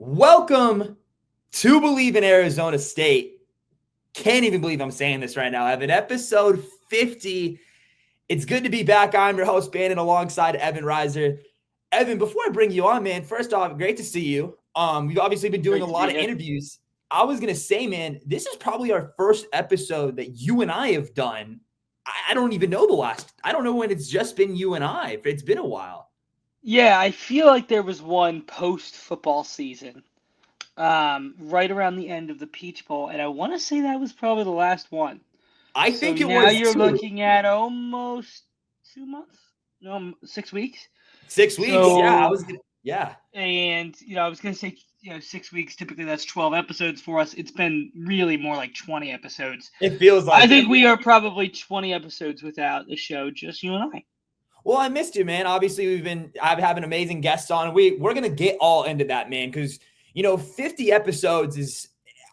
Welcome to Bleav in Arizona State. Can't even believe I'm saying this right now, Evan. Episode 50. It's good to be back. I'm your host, Bannon, alongside Evan Reiser. Evan, before I bring you on, man, first off, great to see you. We've obviously been doing a lot of interviews. I was going to say, man, this is probably our first episode that you and I have done. I don't even know the last. I don't know when it's just been you and I. It's been a while. Yeah, I feel like there was one post-football season, right around the end of the Peach Bowl, and I want to say that was probably the last one. I think it now was you're too. looking at almost 2 months? No, 6 weeks. 6 weeks, So, yeah. And I was gonna say 6 weeks. Typically, that's 12 episodes for us. It's been really more like 20 episodes. It feels like I think we are probably 20 episodes without the show, just you and I. Well, I missed you, man. Obviously, I've having amazing guests on, and we're gonna get all into that, man, because 50 episodes is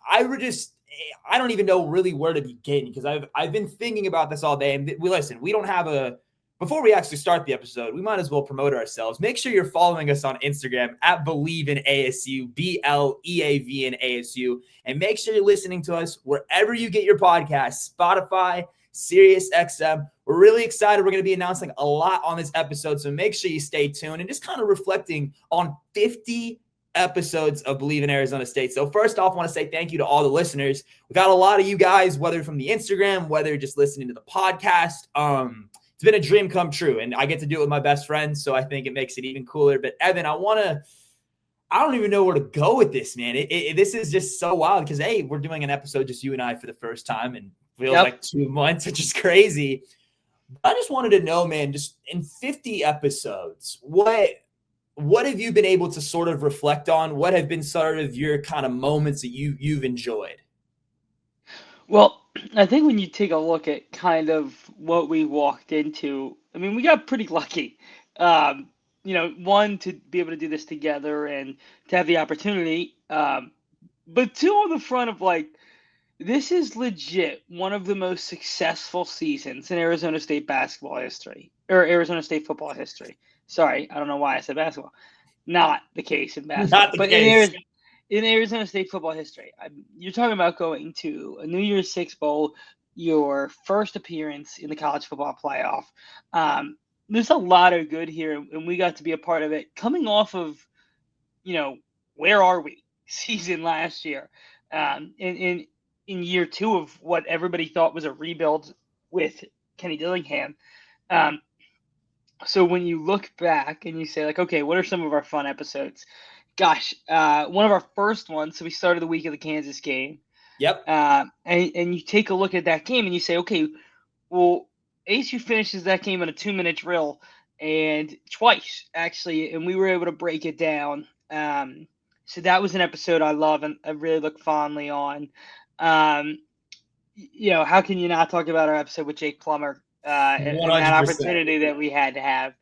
I don't even know really where to begin, because I've been thinking about this all day. And we don't have before we actually start the episode, we might as well promote ourselves. Make sure you're following us on Instagram at Bleav in ASU, BLEAV in ASU, and make sure you're listening to us wherever you get your podcasts, Spotify, Sirius XM. We're really excited. We're going to be announcing a lot on this episode, so make sure you stay tuned and just kind of reflecting on 50 episodes of Bleav in Arizona State. So first off, I want to say thank you to all the listeners. We got a lot of you guys, whether from the Instagram, whether just listening to the podcast. It's been a dream come true, and I get to do it with my best friends, so I think it makes it even cooler. But Evan, I don't even know where to go with this, man. This is just so wild because, hey, we're doing an episode just you and I for the first time, and feels like 2 months, which is crazy. I just wanted to know, man, just in 50 episodes, what have you been able to sort of reflect on? What have been sort of your kind of moments that you've enjoyed? Well, I think when you take a look at kind of what we walked into, I mean, we got pretty lucky. One, to be able to do this together and to have the opportunity, but two, on the front of this is legit one of the most successful seasons in Arizona State basketball history, or Arizona State football history. Sorry, I don't know why I said basketball. Not the case in basketball, but in Arizona State football history. You're talking about going to a New Year's Six Bowl, your first appearance in the college football playoff. There's a lot of good here, and we got to be a part of it. Coming off of, where are we season last year, in year two of what everybody thought was a rebuild with Kenny Dillingham. So when you look back and you say, okay, what are some of our fun episodes? Gosh, one of our first ones, so we started the week of the Kansas game. Yep. And you take a look at that game and you say, okay, well, ASU finishes that game on a 2-minute drill, and twice, actually, and we were able to break it down. So that was an episode I love and I really look fondly on. How can you not talk about our episode with Jake Plummer and that opportunity that we had to have?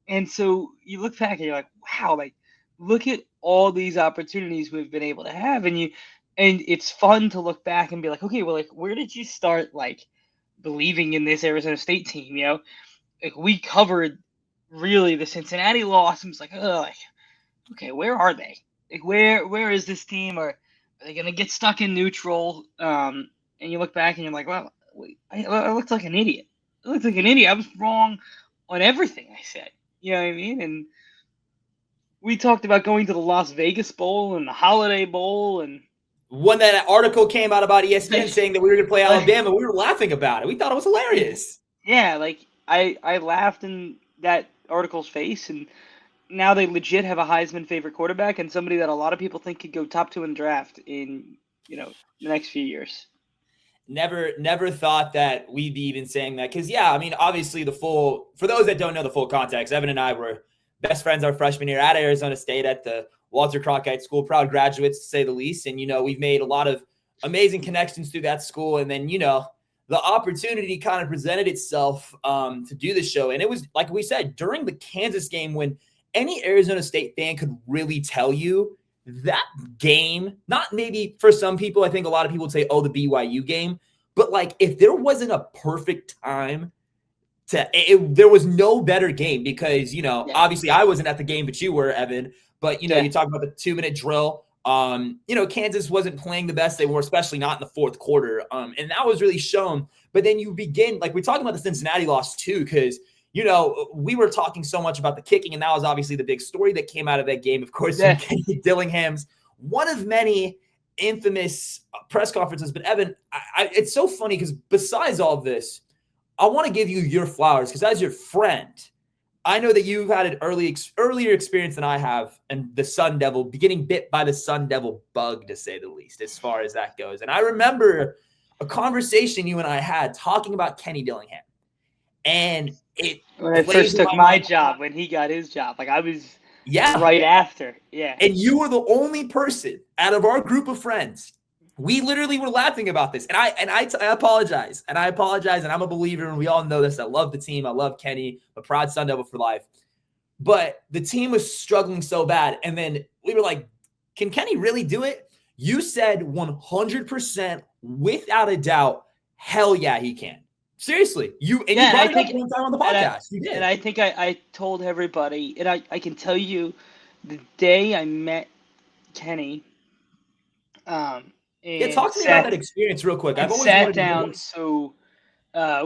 And so you look back and you're like, wow, look at all these opportunities we've been able to have. And it's fun to look back and be like, okay, well, where did you start, believing in this Arizona State team? We covered really the Cincinnati loss and was like, oh, okay, where are they? Where is this team? Or are they going to get stuck in neutral? And you look back and you're like, well, I looked like an idiot. I looked like an idiot. I was wrong on everything I said. You know what I mean? And we talked about going to the Las Vegas Bowl and the Holiday Bowl. And when that article came out about ESPN saying that we were going to play Alabama, we were laughing about it. We thought it was hilarious. Yeah, I laughed in that article's face, and now they legit have a Heisman favorite quarterback and somebody that a lot of people think could go top 2 in the draft in, the next few years. Never thought that we'd be even saying that. Because, yeah, I mean, obviously for those that don't know the full context, Evan and I were best friends our freshman year at Arizona State at the Walter Cronkite School, proud graduates to say the least. And, we've made a lot of amazing connections through that school. And then, the opportunity kind of presented itself to do this show. And it was, like we said, during the Kansas game when any Arizona State fan could really tell you that game, not maybe for some people, I think a lot of people would say, oh, the BYU game. But if there wasn't a perfect time there was no better game because, obviously I wasn't at the game, but you were, Evan. But, you talk about the 2-minute drill. Kansas wasn't playing the best they were, especially not in the fourth quarter. And that was really shown. But then you begin, like we're talking about the Cincinnati loss too, because, we were talking so much about the kicking, and that was obviously the big story that came out of that game, of course, from Kenny Dillingham's one of many infamous press conferences. But Evan, it's so funny because besides all of this, I want to give you your flowers because as your friend, I know that you've had an earlier experience than I have, and the Sun Devil, getting bit by the Sun Devil bug, to say the least, as far as that goes. And I remember a conversation you and I had talking about Kenny Dillingham. And when I first took my job, when he got his job, like I was right after. Yeah. And you were the only person out of our group of friends. We literally were laughing about this. And I apologize. And I apologize. And I'm a Bleaver. And we all know this. I love the team. I love Kenny. I'm a proud Sun Devil for life. But the team was struggling so bad. And then we were like, can Kenny really do it? You said 100% without a doubt, hell yeah, he can. Seriously. You brought it up one time on the podcast. You did. And I think I told everybody, and I can tell you the day I met Kenny, talk to me about that experience real quick. I've always sat down. So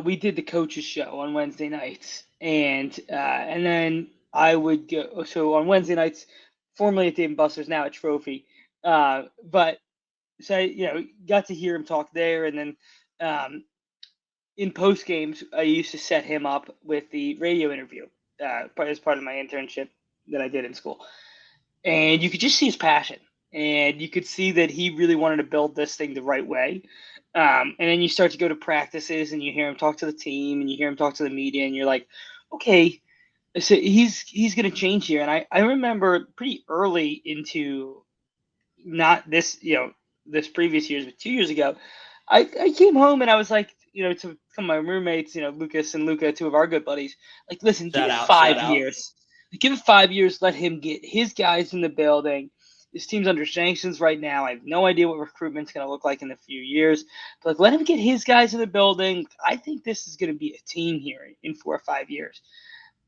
we did the coaches show on Wednesday nights, and then I would go. So on Wednesday nights, formerly at Dave & Buster's, now at Trophy. But so I, got to hear him talk there, and then in post games, I used to set him up with the radio interview as part of my internship that I did in school, and you could just see his passion. And you could see that he really wanted to build this thing the right way. And then you start to go to practices and you hear him talk to the team and you hear him talk to the media and you're like, okay, so he's going to change here. And I remember pretty early into not this, this previous years, but 2 years ago, I came home and I was like, to some of my roommates, Lucas and Luca, two of our good buddies, like, listen, give it 5 years. Give it 5 years. Let him get his guys in the building. This team's under sanctions right now. I have no idea what recruitment's going to look like in a few years. But let him get his guys in the building. I think this is going to be a team here in 4 or 5 years.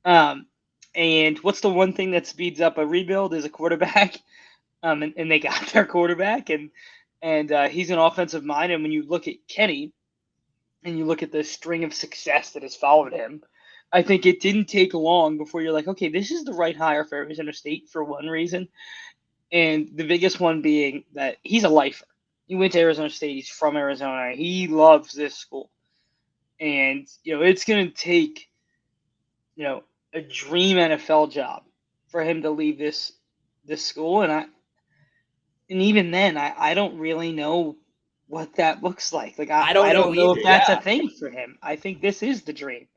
And what's the one thing that speeds up a rebuild is a quarterback. And they got their quarterback, and he's an offensive mind. And when you look at Kenny and you look at the string of success that has followed him, I think it didn't take long before you're like, okay, this is the right hire for Arizona State for one reason. And the biggest one being that he's a lifer. He went to Arizona State. He's from Arizona. He loves this school. And, it's going to take, a dream NFL job for him to leave this school. And even then, I don't really know what that looks like. Like, I don't know if that's a thing for him. I think this is the dream.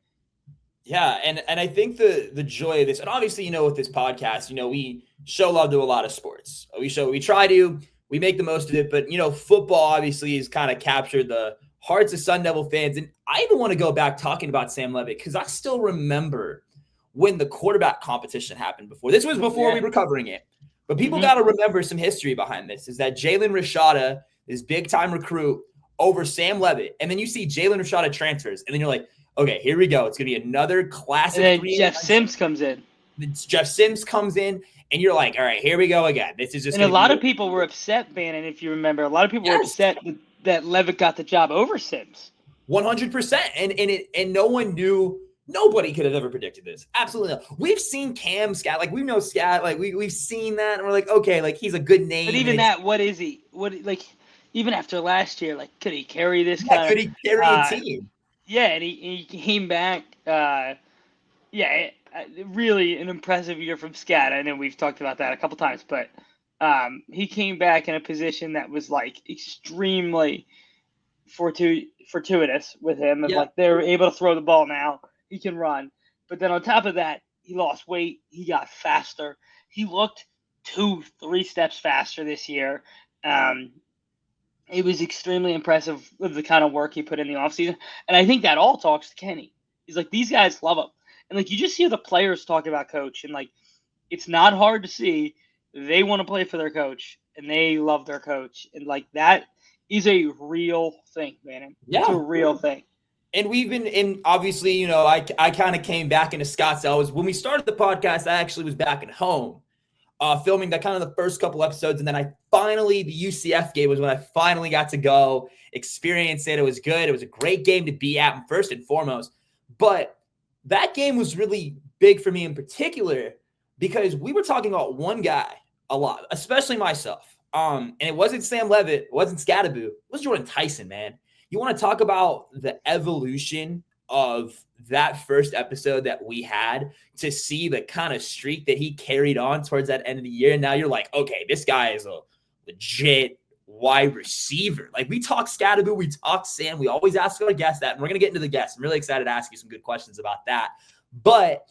Yeah, and I think the joy of this, and obviously, with this podcast, we show love to a lot of sports. We make the most of it, but, football obviously has kind of captured the hearts of Sun Devil fans. And I even want to go back talking about Sam Levitt because I still remember when the quarterback competition happened before. This was before we were covering it. But people got to remember some history behind this, is that Jalen Rashada, this big-time recruit, over Sam Levitt. And then you see Jalen Rashada transfers, and then you're like, okay, here we go. It's going to be another classic. And then Jeff Sims comes in. Jeff Sims comes in, and you're like, all right, here we go again. This is just. And a lot of people were upset, Bannon, if you remember. A lot of people were upset that Levitt got the job over Sims. 100%. And no one knew. Nobody could have ever predicted this. Absolutely not. We've seen Cam Scat. Like, we know Scat. Like, we've seen that, and we're like, okay, like, he's a good name. But even that, what is he? Even after last year, like, could he carry this kind of. Could he carry a team? Yeah, and he came back. Really an impressive year from Scat. I know we've talked about that a couple times, but he came back in a position that was like extremely fortuitous with him. And like they were able to throw the ball now. He can run. But then on top of that, he lost weight. He got faster. He looked 2-3 steps faster this year. It was extremely impressive with the kind of work he put in the offseason. And I think that all talks to Kenny. He's like, these guys love him. And, like, you just hear the players talk about coach. And, like, it's not hard to see they want to play for their coach. And they love their coach. And, like, that is a real thing, man. Yeah. It's a real thing. And we've been in, obviously, I kind of came back into Scottsdale. When we started the podcast, I actually was back at home. filming that kind of the first couple episodes. And then the UCF game was when I finally got to go experience it. It was good. It was a great game to be at, first and foremost. But that game was really big for me in particular because we were talking about one guy a lot, especially myself. And it wasn't Sam Levitt, it wasn't Scadaboo, it was Jordan Tyson, man. You want to talk about the evolution of that first episode that we had to see the kind of streak that he carried on towards that end of the year. And now you're like, okay, this guy is a legit wide receiver. Like, we talk Scadaboo, we talk Sam, we always ask our guests that, and we're going to get into the guests. I'm really excited to ask you some good questions about that. But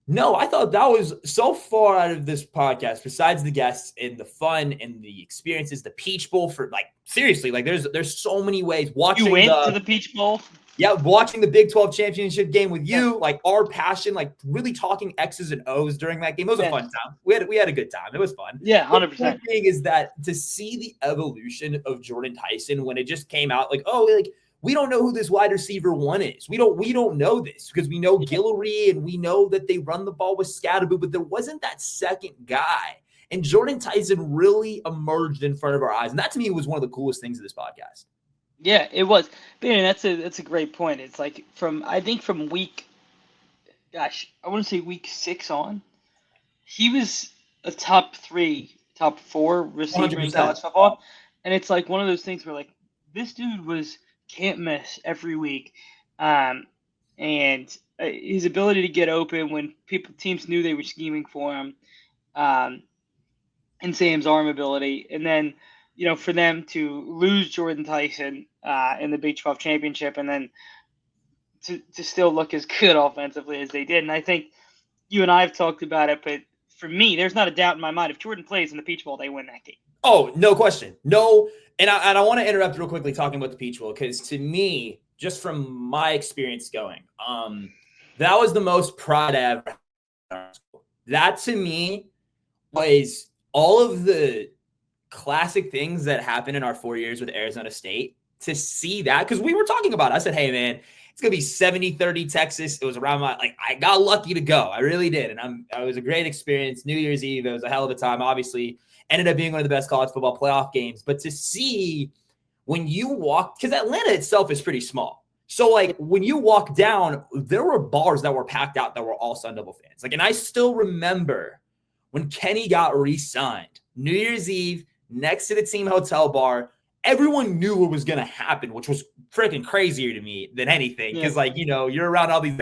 no, I thought that was so far out of this podcast, besides the guests and the fun and the experiences, the Peach Bowl for seriously, there's so many ways. Watching you went to the Peach Bowl? Yeah, watching the Big 12 championship game with you, our passion, really talking X's and O's during that game. It was a fun time. We had a good time. It was fun. Yeah, 100%. The thing is that to see the evolution of Jordan Tyson when it just came out, we don't know who this wide receiver one is. We don't know this because we know Guillory and we know that they run the ball with Scadaboo, but there wasn't that second guy. And Jordan Tyson really emerged in front of our eyes. And that to me was one of the coolest things of this podcast. Yeah, it was. But that's a great point. It's from week, I want to say week 6 on, he was a top 4 receiver 100%. in college football. And it's one of those things where this dude was can't miss every week. And his ability to get open when teams knew they were scheming for him, and Sam's arm ability. And then, for them to lose Jordan Tyson in the Big 12 championship and then to still look as good offensively as they did. And I think you and I have talked about it, but for me, there's not a doubt in my mind. If Jordan plays in the Peach Bowl, they win that game. Oh, no question. No. And I want to interrupt real quickly talking about the Peach Bowl because to me, just from my experience going, that was the most pride I ever had. That to me was all of the classic things that happened in our 4 years with Arizona State. To see that, because we were talking about it. I said, hey, man, it's going to be 70-30 Texas. It was around I got lucky to go. I really did. And it was a great experience. New Year's Eve, it was a hell of a time. Obviously, ended up being one of the best college football playoff games. But to see when you walk, because Atlanta itself is pretty small. So, when you walk down, there were bars that were packed out that were all Sun Devil fans. And I still remember when Kenny got re-signed, New Year's Eve, next to the team hotel bar, everyone knew what was going to happen, which was freaking crazier to me than anything. Because, you're around all these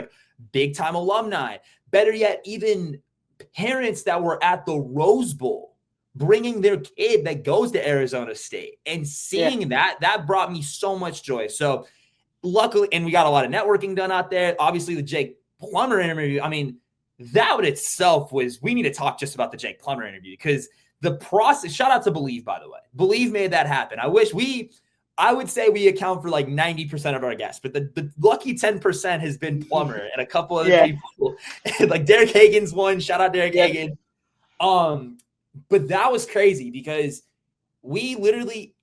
big-time alumni. Better yet, even parents that were at the Rose Bowl bringing their kid that goes to Arizona State. And seeing that brought me so much joy. So, luckily, and we got a lot of networking done out there. Obviously, the Jake Plummer interview, that in itself was – we need to talk just about the Jake Plummer interview because – the process, shout out to Bleav, by the way. Bleav made that happen. I would say we account for 90% of our guests, but the lucky 10% has been Plummer and a couple other people. Derek Hagan's one. Shout out Derek Hagan. But that was crazy because we literally,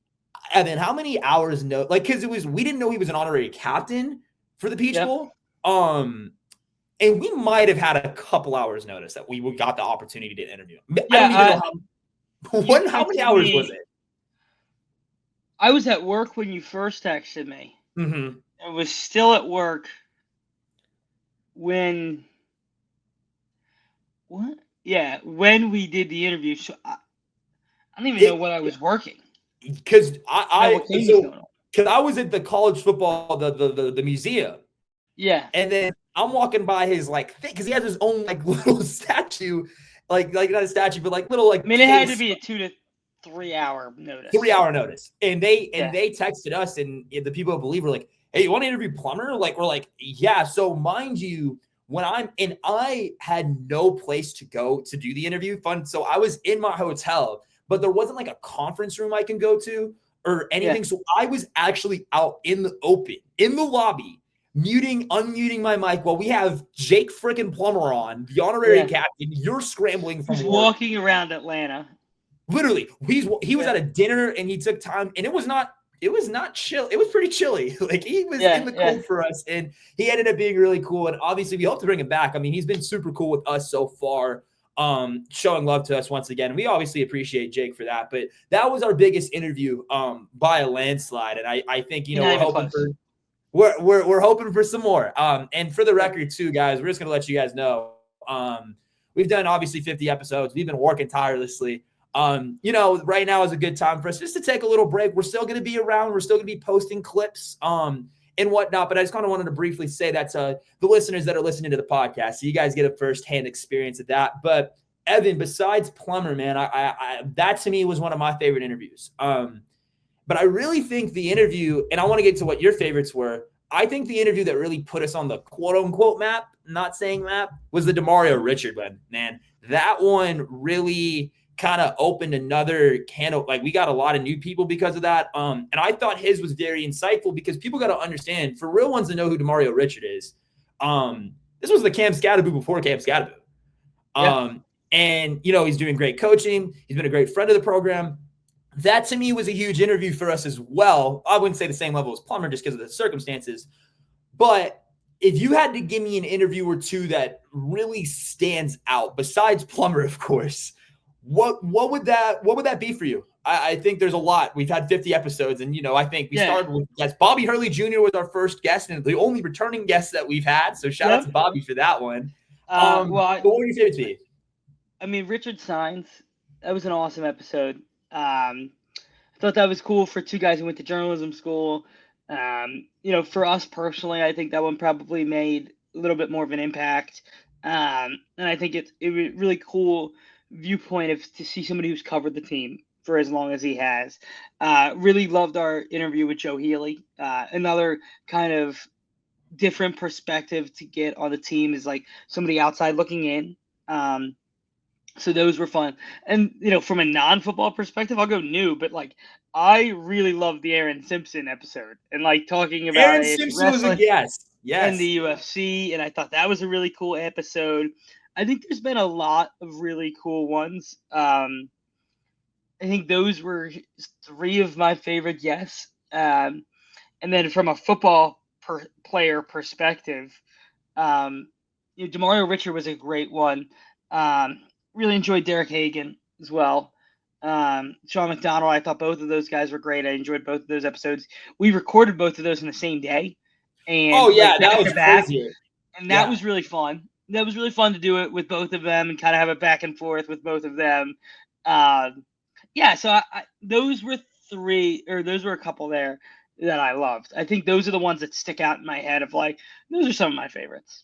Evan, how many hours because we didn't know he was an honorary captain for the Peach Bowl. And we might have had a couple hours notice that we got the opportunity to interview him. I don't even know how many hours was it? I was at work when you first texted me. Mm-hmm. I was still at work when we did the interview. So I don't even know when I was working. Because I was at the college football, the museum. Yeah. And then I'm walking by his because he has his own little statue. Not a statue, but little it had to be a 2 to 3 hour notice. 3 hour notice. And they texted us, and the people who Bleav were like, hey, you want to interview Plummer? We're like, yeah. So mind you, I had no place to go to do the interview fun. So I was in my hotel, but there wasn't a conference room I can go to or anything. So I was actually out in the open, in the lobby, unmuting my mic while we have Jake freaking Plummer on, the honorary captain. You're scrambling from work. Walking around Atlanta. Literally, he was at a dinner and he took time, and it was not chill. It was pretty chilly. He was in the cold for us, and he ended up being really cool. And obviously, we hope to bring him back. He's been super cool with us so far. showing love to us once again. We obviously appreciate Jake for that, but that was our biggest interview by a landslide. And I think, we're hoping for we're hoping for some more. And for the record too, guys, we're just gonna let you guys know. We've done obviously 50 episodes. We've been working tirelessly. Right now is a good time for us just to take a little break. We're still going to be around. We're still going to be posting clips and whatnot. But I just kind of wanted to briefly say that to the listeners that are listening to the podcast, so you guys get a firsthand experience of that. But Evan, besides Plummer, man, I that to me was one of my favorite interviews. But I really think the interview, and I want to get to what your favorites were. I think the interview that really put us on the quote unquote map, not saying map, was the Demario Richard one, man. That one really kind of opened another can of, like, we got a lot of new people because of that. And I thought his was very insightful because people got to understand, for real ones that know who Demario Richard is, this was the Cam Scadaboo before Cam Scadaboo. And, he's doing great coaching. He's been a great friend of the program. That to me was a huge interview for us as well. I wouldn't say the same level as Plummer just because of the circumstances. But if you had to give me an interview or two that really stands out, besides Plummer, of course, what would that be for you? I think there's a lot. We've had 50 episodes, and I think we started with Bobby Hurley Jr. was our first guest and the only returning guest that we've had. So shout out to Bobby for that one. But what were your favorites be? I mean, Richard Signs, that was an awesome episode. I thought that was cool for two guys who went to journalism school. For us personally, I think that one probably made a little bit more of an impact. And I think it was really cool viewpoint to see somebody who's covered the team for as long as he has. Really loved our interview with Joe Healy. Another kind of different perspective to get on the team is like somebody outside looking in. So those were fun. And, from a non-football perspective, I'll go new, but I really loved the Aaron Simpson episode and talking about Aaron Simpson was a guest. Yes. And the UFC. And I thought that was a really cool episode. I think there's been a lot of really cool ones. I think those were three of my favorite guests. And then from a football player perspective, Demario Richard was a great one. Really enjoyed Derek Hagan as well. Sean McDonald, I thought both of those guys were great. I enjoyed both of those episodes. We recorded both of those in the same day. And that was crazy. And that was really fun. That was really fun to do it with both of them and kind of have it back and forth with both of them. So those were a couple there that I loved. I think those are the ones that stick out in my head of those are some of my favorites.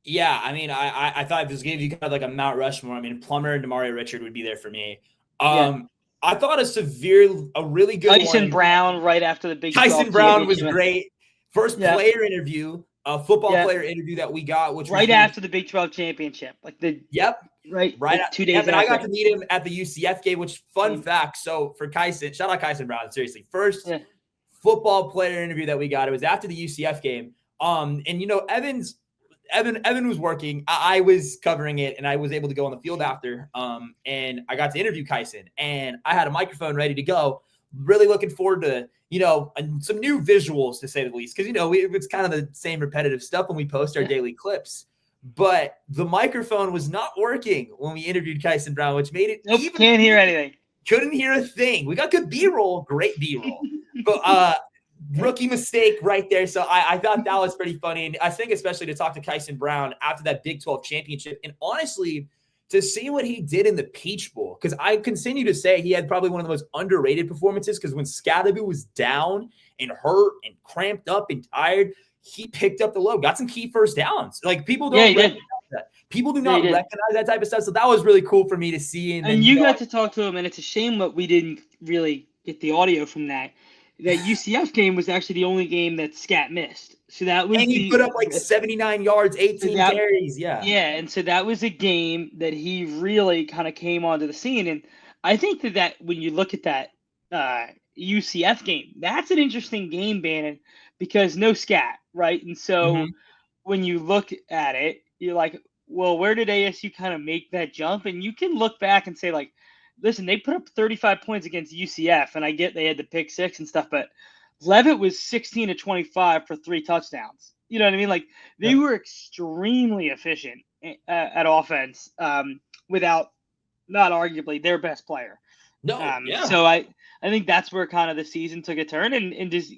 Yeah, I mean, I thought if this gave you kind of like a Mount Rushmore, I mean, Plummer and Demario Richard would be there for me. I thought a really good Tyson Brown right after the Big 12 Tyson Brown was great. First player interview, football player interview that we got, which right after the Big 12 championship, right 2 days. And I got to meet him at the UCF game. Which fun fact? So for Kyson, shout out Kyson Brown. Seriously, first football player interview that we got. It was after the UCF game. And Evan was working. I was covering it, and I was able to go on the field after. And I got to interview Kyson, and I had a microphone ready to go. Really looking forward to, some new visuals, to say the least, because, it's kind of the same repetitive stuff when we post our daily clips. But the microphone was not working when we interviewed Kyson Brown, which made it can't hear anything. Couldn't hear a thing. We got good B-roll, great B-roll. But rookie mistake right there. So I thought that was pretty funny. And I think especially to talk to Kyson Brown after that Big 12 championship, and honestly, to see what he did in the Peach Bowl, because I continue to say he had probably one of the most underrated performances, because when Scadaboo was down and hurt and cramped up and tired, he picked up the load, got some key first downs. People don't recognize that. People do not recognize that type of stuff. So that was really cool for me to see. And you got to talk to him, and it's a shame that we didn't really get the audio from that. That UCF game was actually the only game that Scat missed. So that was, and he put up 79 yards, 18 carries. Yeah. And so that was a game that he really kind of came onto the scene. And I think that when you look at that UCF game, that's an interesting game, Bannon, because no Scat, right? And so when you look at it, you're like, well, where did ASU kind of make that jump? And you can look back and say, listen, they put up 35 points against UCF, and I get they had the pick six and stuff, but Leavitt was 16 to 25 for 3 touchdowns. You know what I mean? They were extremely efficient at offense. without not arguably their best player. No, yeah. So I think that's where kind of the season took a turn, and just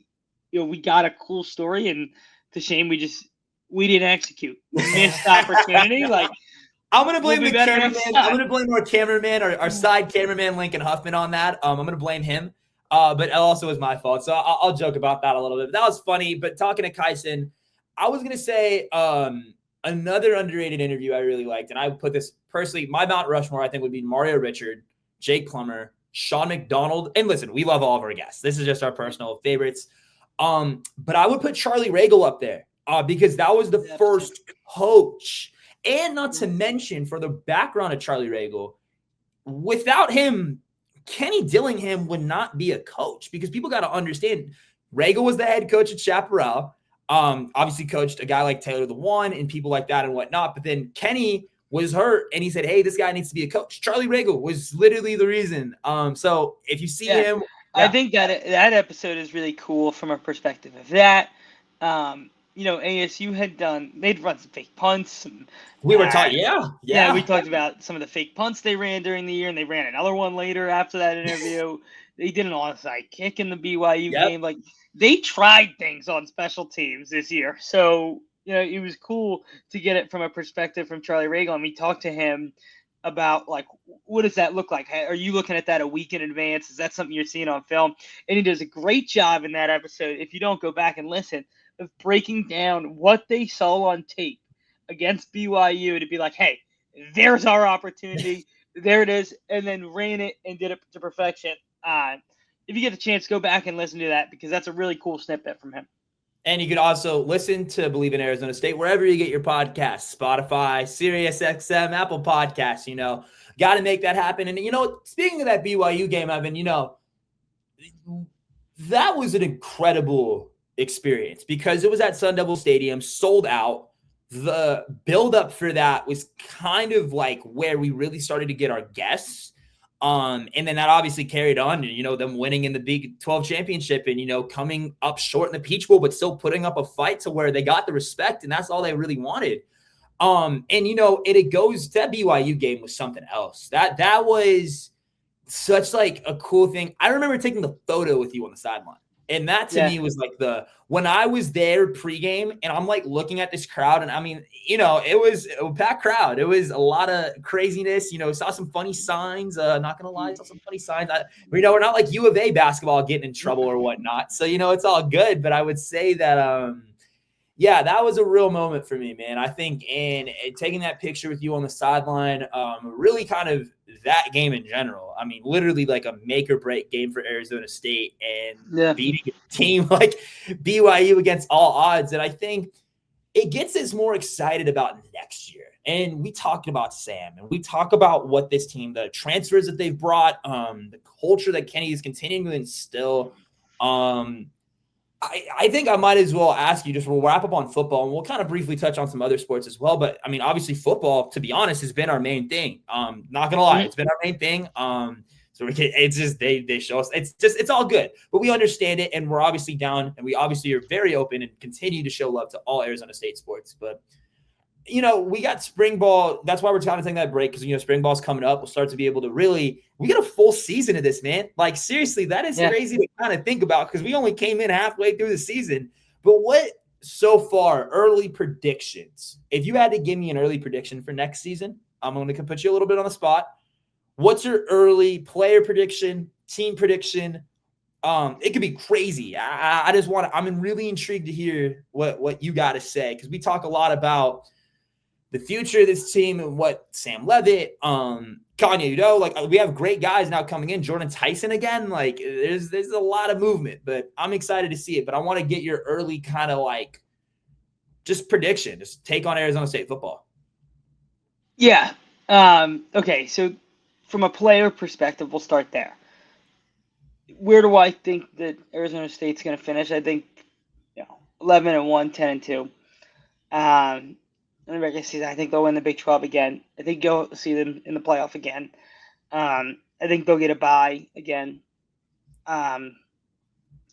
we got a cool story, and it's a shame we didn't execute, missed opportunity. Like I'm gonna we'll blame be the better next cameraman. I'm time. gonna blame our cameraman, our side cameraman Lincoln Huffman on that. I'm gonna blame him. But it also was my fault. So I'll joke about that a little bit. But that was funny. But talking to Kyson, I was gonna say another underrated interview I really liked, and I put this personally, my Mount Rushmore, I think, would be Mario Richard, Jake Plummer, Sean McDonald. And listen, we love all of our guests. This is just our personal favorites. But I would put Charlie Regal up there because that was the first coach. And not to mention, for the background of Charlie Regal, without him, Kenny Dillingham would not be a coach, because people got to understand Regal was the head coach at Chaparral. Obviously coached a guy like Taylor the One and people like that and whatnot. But then Kenny was hurt and he said, hey, this guy needs to be a coach. Charlie Regal was literally the reason. So if you see him. Yeah. I think that episode is really cool from a perspective of that. ASU they'd run some fake punts. We were talking, yeah. We talked about some of the fake punts they ran during the year, and they ran another one later after that interview. They did an onside kick in the BYU game. Like, they tried things on special teams this year. So, it was cool to get it from a perspective from Charlie Regal. And we talked to him about, like, what does that look like? Are you looking at that a week in advance? Is that something you're seeing on film? And he does a great job in that episode, if you don't go back and listen, of breaking down what they saw on tape against BYU to be like, hey, there's our opportunity. There it is. And then ran it and did it to perfection. If you get the chance, go back and listen to that, because that's a really cool snippet from him. And you can also listen to Bleav in Arizona State wherever you get your podcasts, Spotify, SiriusXM, Apple Podcasts, got to make that happen. And, speaking of that BYU game, Evan, that was an incredible experience because it was at Sun Devil Stadium, sold out. The buildup for that was kind of like where we really started to get our guests. And then that obviously carried on to, them winning in the Big 12 championship and, coming up short in the Peach Bowl, but still putting up a fight to where they got the respect. And that's all they really wanted. It goes, that BYU game was something else. That was such like a cool thing. I remember taking the photo with you on the sideline. And that to me was like when I was there pregame and I'm like looking at this crowd, and I mean, it was a packed crowd. It was a lot of craziness, saw some funny signs. Not going to lie, saw some funny signs. We're not like U of A basketball getting in trouble or whatnot. So, it's all good. But I would say that, that was a real moment for me, man. I think in taking that picture with you on the sideline, really kind of that game in general. I mean, literally like a make or break game for Arizona State and beating a team like BYU against all odds. And I think it gets us more excited about next year. And we talked about Sam, and we talk about what this team, the transfers that they've brought, the culture that Kenny is continuing to instill. I think I might as well ask you, we'll wrap up on football and we'll kind of briefly touch on some other sports as well. But I mean, obviously football, to be honest, has been our main thing. Not going to lie, it's been our main thing. It's just, they show us, it's all good, but we understand it. And we're obviously down, and we obviously are very open and continue to show love to all Arizona State sports. But we got spring ball. That's why we're trying to take that break, because, spring ball's coming up. We'll start to be able to we get a full season of this, man. Like, seriously, that is crazy to kind of think about, because we only came in halfway through the season. But what so far, early predictions? If you had to give me an early prediction for next season, I'm going to put you a little bit on the spot. What's your early player prediction, team prediction? It could be crazy. I'm really intrigued to hear what you got to say, because we talk a lot about the future of this team and what Sam Levitt, Kanye Udo, like we have great guys now coming in. Jordan Tyson again, like there's a lot of movement, but I'm excited to see it. But I want to get your early kind of like just prediction, just take on Arizona State football. Yeah. Okay. So from a player perspective, we'll start there. Where do I think that Arizona State's going to finish? I think 11-1, 10-2. I think they'll win the Big 12 again. I think you'll see them in the playoff again. I think they'll get a bye again. And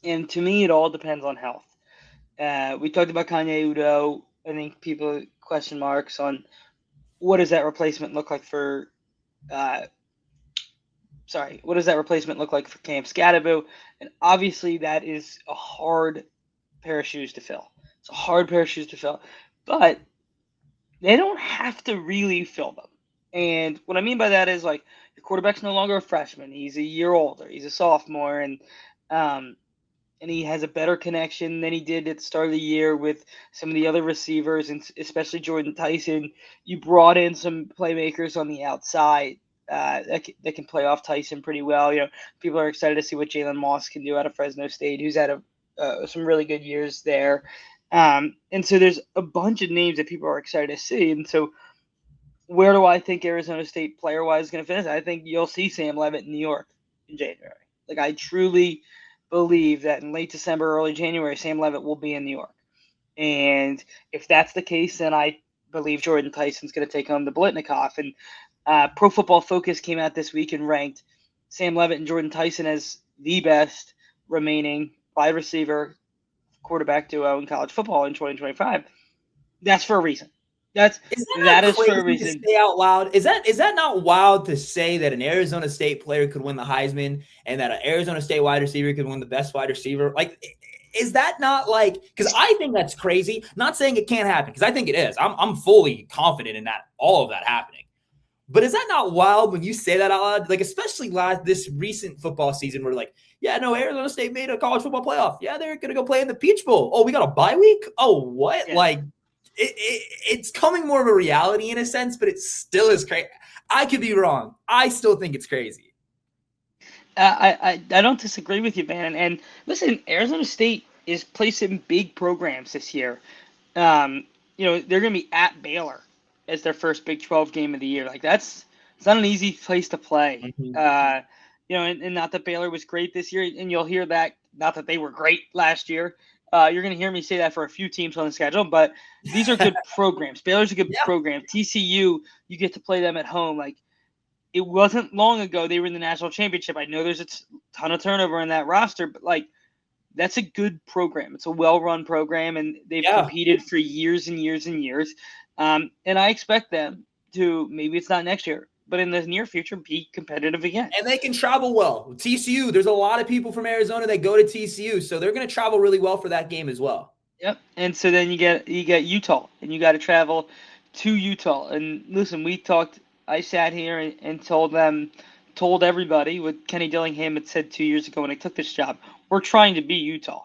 to me, it all depends on health. We talked about Kanye Udo. I think people question marks on what does that replacement look like for What does that replacement look like for Cam Scadaboo? And obviously, that is a hard pair of shoes to fill. It's a hard pair of shoes to fill, but they don't have to really fill them. And what I mean by that is, like, your quarterback's no longer a freshman; he's a year older. He's a sophomore, um, and he has a better connection than he did at the start of the year with some of the other receivers, and especially Jordan Tyson. You brought in some playmakers on the outside that can play off Tyson pretty well. People are excited to see what Jalen Moss can do out of Fresno State, who's had some really good years there. And so there's a bunch of names that people are excited to see. And so where do I think Arizona State player-wise is going to finish? I think you'll see Sam Levitt in New York in January. Like, I truly Bleav that in late December, early January, Sam Levitt will be in New York. And if that's the case, then I Bleav Jordan Tyson's going to take home the Blitnikoff. And Pro Football Focus came out this week and ranked Sam Levitt and Jordan Tyson as the best remaining wide receiver quarterback duo in college football in 2025. That's for a reason. That is for a reason. To say out loud. Is that not wild to say that an Arizona State player could win the Heisman and that an Arizona State wide receiver could win the best wide receiver? Like, is that not like? Because I think that's crazy. Not saying it can't happen, because I think it is. I'm fully confident in that, all of that happening. But is that not wild when you say that out loud? Like, especially this recent football season, where like, yeah, no, Arizona State made a college football playoff. Yeah, they're gonna go play in the Peach Bowl. Oh, we got a bye week. Oh, what? Yeah. Like, it's coming more of a reality in a sense, but it still is crazy. I could be wrong. I still think it's crazy. I don't disagree with you, man. And listen, Arizona State is placing big programs this year. They're going to be at Baylor as their first Big 12 game of the year. Like, it's not an easy place to play. Mm-hmm. And not that Baylor was great this year, and you'll hear that, not that they were great last year. You're going to hear me say that for a few teams on the schedule, but these are good programs. Baylor's a good program. TCU, you get to play them at home. Like, it wasn't long ago they were in the national championship. I know there's a ton of turnover in that roster, but like, that's a good program. It's a well-run program, and they've competed for years and years and years. And I expect them to, maybe it's not next year, but in the near future, be competitive again. And they can travel well. TCU, there's a lot of people from Arizona that go to TCU, so they're going to travel really well for that game as well. Yep. And so then you get Utah, and you got to travel to Utah. And listen, I sat here and told everybody what Kenny Dillingham had said 2 years ago when I took this job. We're trying to be Utah.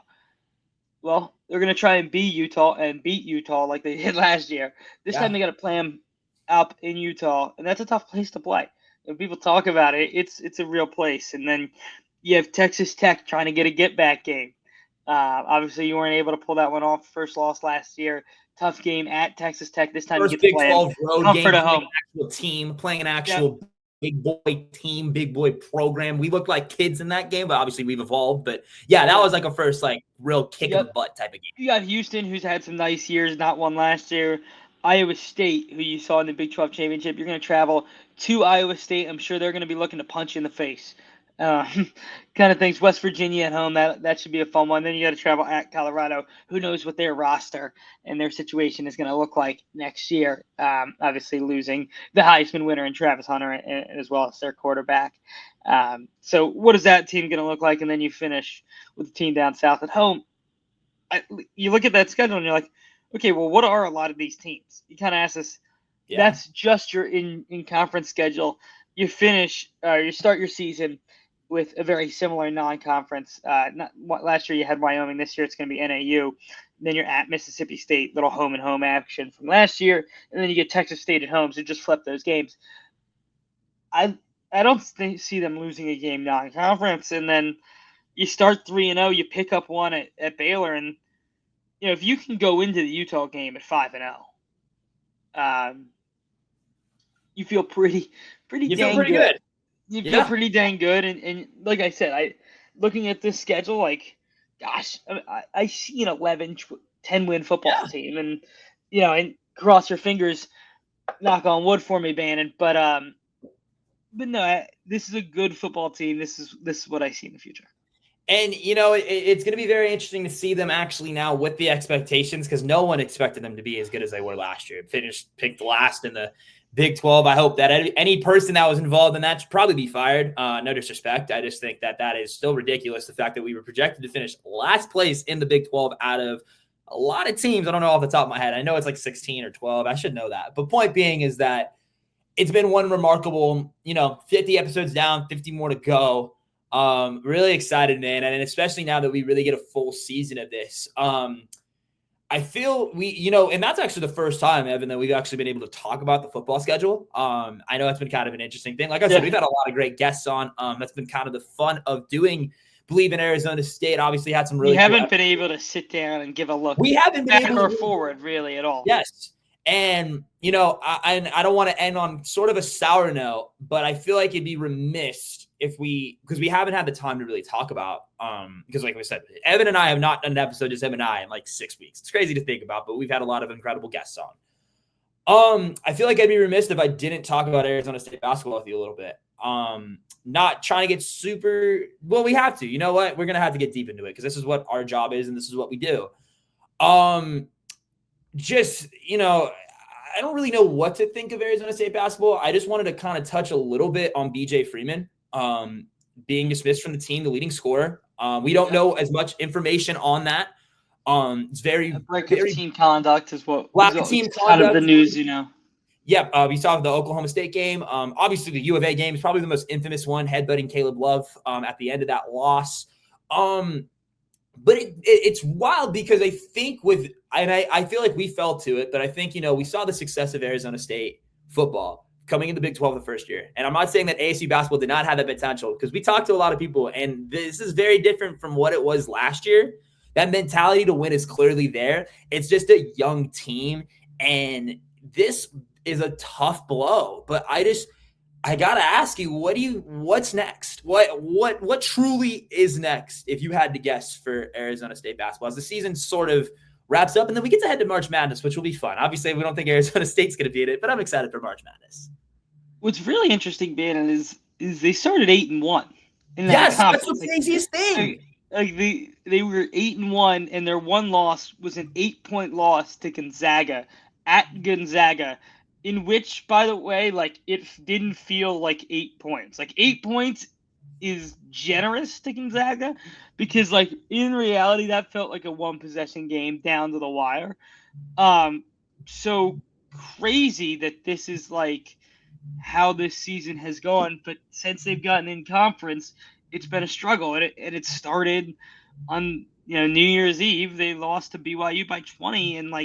Well, they're going to try and be Utah and beat Utah like they did last year. This time they got to play them up in Utah, and that's a tough place to play. When people talk about it, it's a real place. And then you have Texas Tech trying to get a get-back game. Obviously, you weren't able to pull that one off. First loss last year. Tough game at Texas Tech. This time first you get to play Big 12 road game, home. Playing an actual big boy team, big boy program. We looked like kids in that game, but obviously we've evolved. But yeah, that was like a first real kick in the butt type of game. You got Houston, who's had some nice years, not one last year. Iowa State, who you saw in the Big 12 championship. You're going to travel to Iowa State. I'm sure they're going to be looking to punch you in the face. Kind of things. West Virginia at home, that should be a fun one. Then you got to travel at Colorado. Who knows what their roster and their situation is going to look like next year. Obviously losing the Heisman winner in Travis Hunter, as well as their quarterback. So what is that team going to look like? And then you finish with the team down south at home. You look at that schedule and you're like, okay, well, what are a lot of these teams? You kind of ask this. That's just your in-conference schedule. You start your season with a very similar non-conference. Last year you had Wyoming. This year it's going to be NAU. Then you're at Mississippi State, little home-and-home action from last year. And then you get Texas State at home, so just flip those games. I don't see them losing a game non-conference. And then you start 3-0, you pick up one at Baylor, and if you can go into the Utah game at 5-0, you feel pretty dang good. You feel pretty dang good, and like I said, looking at this schedule, like, gosh, I see an 11-10 win football team, and and cross your fingers, knock on wood for me, Bannon. But no, this is a good football team. This is what I see in the future. And, it's going to be very interesting to see them actually now with the expectations, because no one expected them to be as good as they were last year. Picked last in the Big 12. I hope that any person that was involved in that should probably be fired. No disrespect. I just think that is still ridiculous. The fact that we were projected to finish last place in the Big 12 out of a lot of teams. I don't know off the top of my head. I know it's like 16 or 12. I should know that. But point being is that it's been one remarkable, 50 episodes down, 50 more to go. Really excited, man. And especially now that we really get a full season of this. I feel and that's actually the first time, Evan, that we've actually been able to talk about the football schedule. I know that's been kind of an interesting thing. Like I said, we've had a lot of great guests on. That's been kind of the fun of doing Bleav in Arizona State. Obviously had some really. We haven't been able to sit down and give a look. We haven't been able to forward really at all. Yes. And, I don't want to end on sort of a sour note, but I feel like it'd be remiss because we haven't had the time to really talk about, because like we said, Evan and I have not done an episode, just him and I, in like 6 weeks. It's crazy to think about, but we've had a lot of incredible guests on. I feel like I'd be remiss if I didn't talk about Arizona State basketball with you a little bit. Not trying to get super, well, we have to, you know what? We're going to have to get deep into it because this is what our job is and this is what we do. I don't really know what to think of Arizona State basketball. I just wanted to kind of touch a little bit on BJ Freeman being dismissed from the team, the leading scorer. We don't know as much information on that. It's very team conduct is what team kind of the news, Yeah, we saw the Oklahoma State game. Obviously, the U of A game is probably the most infamous one, headbutting Caleb Love at the end of that loss. But it's wild because I think I feel like we fell to it, but I think, we saw the success of Arizona State football coming in the Big 12 the first year. And I'm not saying that ASU basketball did not have that potential because we talked to a lot of people, and this is very different from what it was last year. That mentality to win is clearly there. It's just a young team, and this is a tough blow. But I gotta ask you, what's next? What truly is next if you had to guess for Arizona State basketball as the season sort of wraps up, and then we get to head to March Madness, which will be fun. Obviously, we don't think Arizona State's gonna beat it, but I'm excited for March Madness. What's really interesting, Bannon, is they started 8-1. Yes, that's the craziest thing. They were 8-1, and their one loss was an 8-point loss to Gonzaga at Gonzaga. In which, by the way, it didn't feel like 8 points. 8 points is generous to Gonzaga because, in reality, that felt like a one-possession game down to the wire. So crazy that this is, how this season has gone. But since they've gotten in conference, it's been a struggle. And it started on, New Year's Eve. They lost to BYU by 20 and,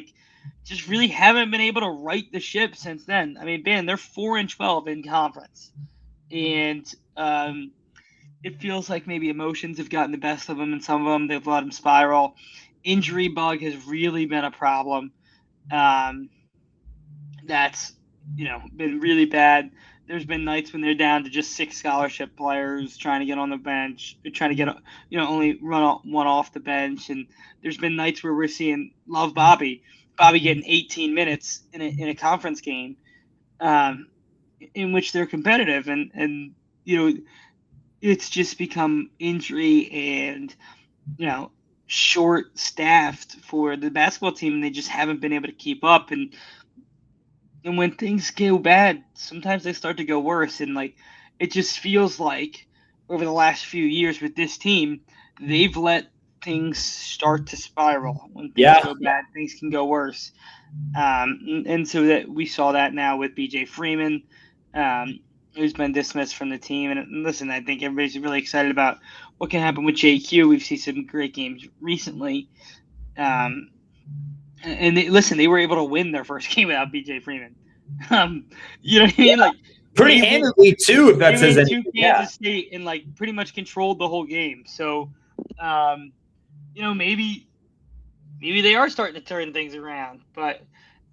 just really haven't been able to right the ship since then. I mean, Ben, they're 4-12 in conference, and it feels like maybe emotions have gotten the best of them, and some of them they've let them spiral. Injury bug has really been a problem. That's been really bad. There's been nights when they're down to just 6 scholarship players trying to get on the bench, trying to get only run one off the bench, and there's been nights where we're seeing Love Bobby getting 18 minutes in a conference game, in which they're competitive, and it's just become injury and short staffed for the basketball team, and they just haven't been able to keep up. And when things go bad, sometimes they start to go worse, and it just feels like over the last few years with this team, they've let things start to spiral. When things go bad, things can go worse. And so that we saw that now with BJ Freeman, who's been dismissed from the team. And listen, I think everybody's really excited about what can happen with JQ. We've seen some great games recently. And they were able to win their first game without BJ Freeman. You know what I mean? Pretty handily too, if that says anything. Kansas State and pretty much controlled the whole game. So, maybe they are starting to turn things around, but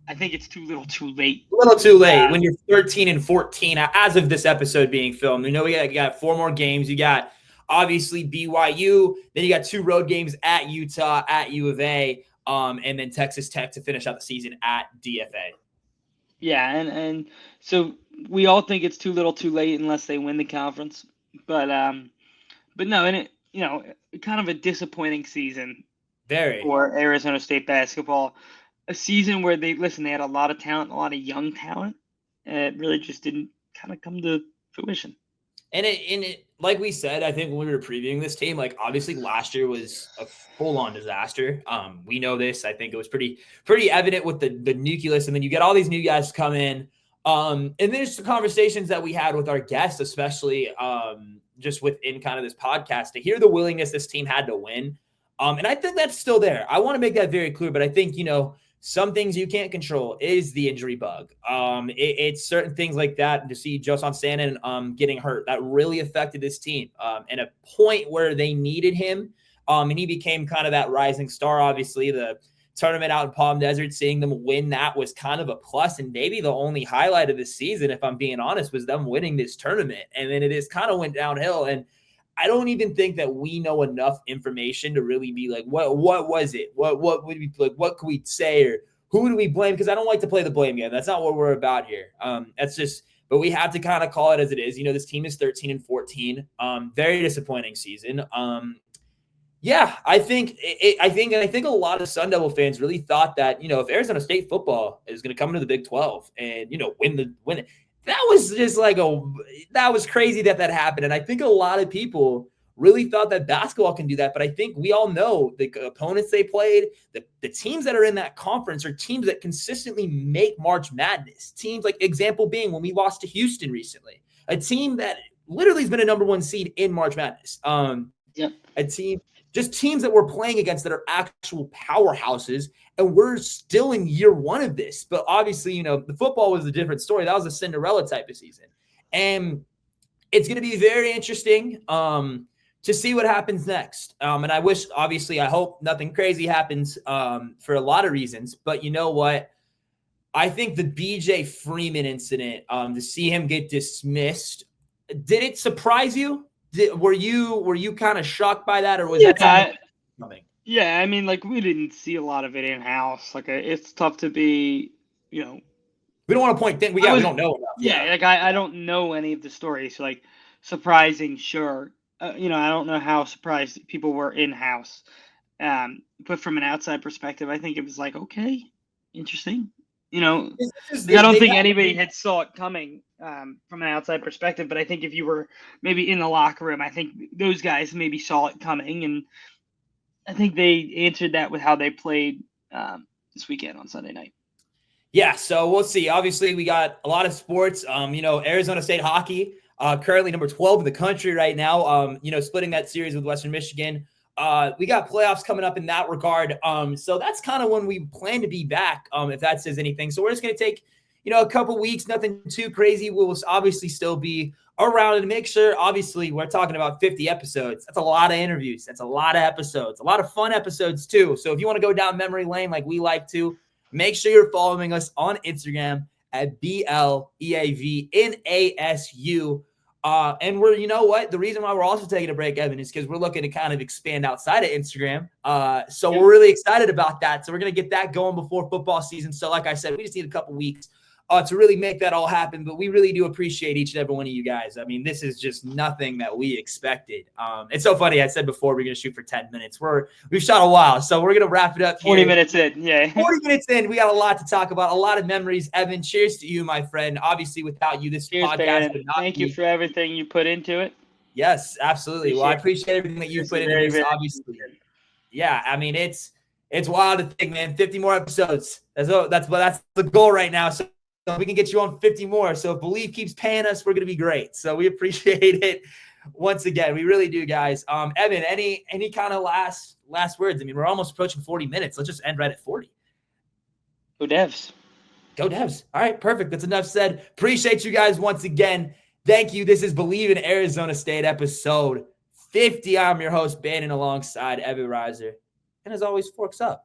I think it's too little too late. A little too late when you're 13-14 as of this episode being filmed. We got 4 more games. You got obviously BYU, then you got 2 road games at Utah, at U of A, and then Texas Tech to finish out the season at DFA. Yeah, and so we all think it's too little too late unless they win the conference. But no, and kind of a disappointing season for Arizona State basketball. A season where they had a lot of talent, a lot of young talent, it really just didn't kind of come to fruition. And it, like we said, I think when we were previewing this team, like obviously last year was a full-on disaster. We know this. I think it was pretty evident with the nucleus, and then you get all these new guys come in. And there's the conversations that we had with our guests, especially just within kind of this podcast, to hear the willingness this team had to win. And I think that's still there. I want to make that very clear, but I think, some things you can't control is the injury bug. It's certain things like that. And to see Josan Stanton getting hurt, that really affected this team. And a point where they needed him, and he became kind of that rising star. Obviously, the tournament out in Palm Desert, seeing them win that was kind of a plus, and maybe the only highlight of the season, if I'm being honest, was them winning this tournament. And then it just kind of went downhill. And I don't even think that we know enough information to really be like, what was it? What would we like? What could we say, or who do we blame? Because I don't like to play the blame game. That's not what we're about here. That's just, but we have to kind of call it as it is. This team is 13-14. Very disappointing season. Yeah, I think a lot of Sun Devil fans really thought that, if Arizona State football is going to come into the Big 12 and, win it, that was just that was crazy that happened. And I think a lot of people really thought that basketball can do that. But I think we all know the opponents they played, the teams that are in that conference are teams that consistently make March Madness. Teams like, example being when we lost to Houston recently, a team that literally has been a number one seed in March Madness. A team, just teams that we're playing against that are actual powerhouses, and we're still in year one of this. But obviously, the football was a different story. That was a Cinderella type of season. And it's going to be very interesting to see what happens next. And I hope nothing crazy happens for a lot of reasons. But you know what? I think the BJ Freeman incident, to see him get dismissed, did it surprise you? Were you kind of shocked by that, or was that something? Yeah, I mean, we didn't see a lot of it in house. It's tough to be, we don't want to point things. We don't know enough. Yeah, I don't know any of the stories. Surprising, sure. I don't know how surprised people were in house. But from an outside perspective, I think it was okay, interesting. I don't think anybody had saw it coming from an outside perspective, but I think if you were maybe in the locker room, I think those guys maybe saw it coming, and I think they answered that with how they played this weekend on Sunday night. Yeah, so we'll see. Obviously, we got a lot of sports. Arizona State hockey, currently number 12 in the country right now, splitting that series with Western Michigan. We got playoffs coming up in that regard. So that's kind of when we plan to be back, if that says anything. So we're just going to take, a couple weeks, nothing too crazy. We'll obviously still be around and make sure, obviously, we're talking about 50 episodes. That's a lot of interviews. That's a lot of episodes, a lot of fun episodes too. So if you want to go down memory lane like we like to, make sure you're following us on Instagram at BLEAVNASU. And the reason why we're also taking a break, Evan, is because we're looking to kind of expand outside of Instagram. So we're really excited about that. So we're going to get that going before football season. So like I said, we just need a couple weeks to really make that all happen. But we really do appreciate each and every one of you guys. I mean, this is just nothing that we expected. It's so funny. I said before we're going to shoot for 10 minutes. We've shot a while, so we're going to wrap it up here. 40 minutes in, yeah. 40 minutes in. We got a lot to talk about, a lot of memories. Evan, cheers to you, my friend. Obviously, without you, this podcast would not Thank you for everything you put into it. Yes, absolutely. Well, I appreciate everything that you put into this, obviously. Yeah, I mean, it's wild to think, man. 50 more episodes. That's the goal right now. So we can get you on 50 more. So if Bleav keeps paying us, we're going to be great. So we appreciate it once again. We really do, guys. Evan, any kind of last words? I mean, we're almost approaching 40 minutes. Let's just end right at 40. Go Devs. Go Devs. All right, perfect. That's enough said. Appreciate you guys once again. Thank you. This is Bleav in Arizona State, episode 50. I'm your host, Bannon, alongside Evan Reiser. And as always, forks up.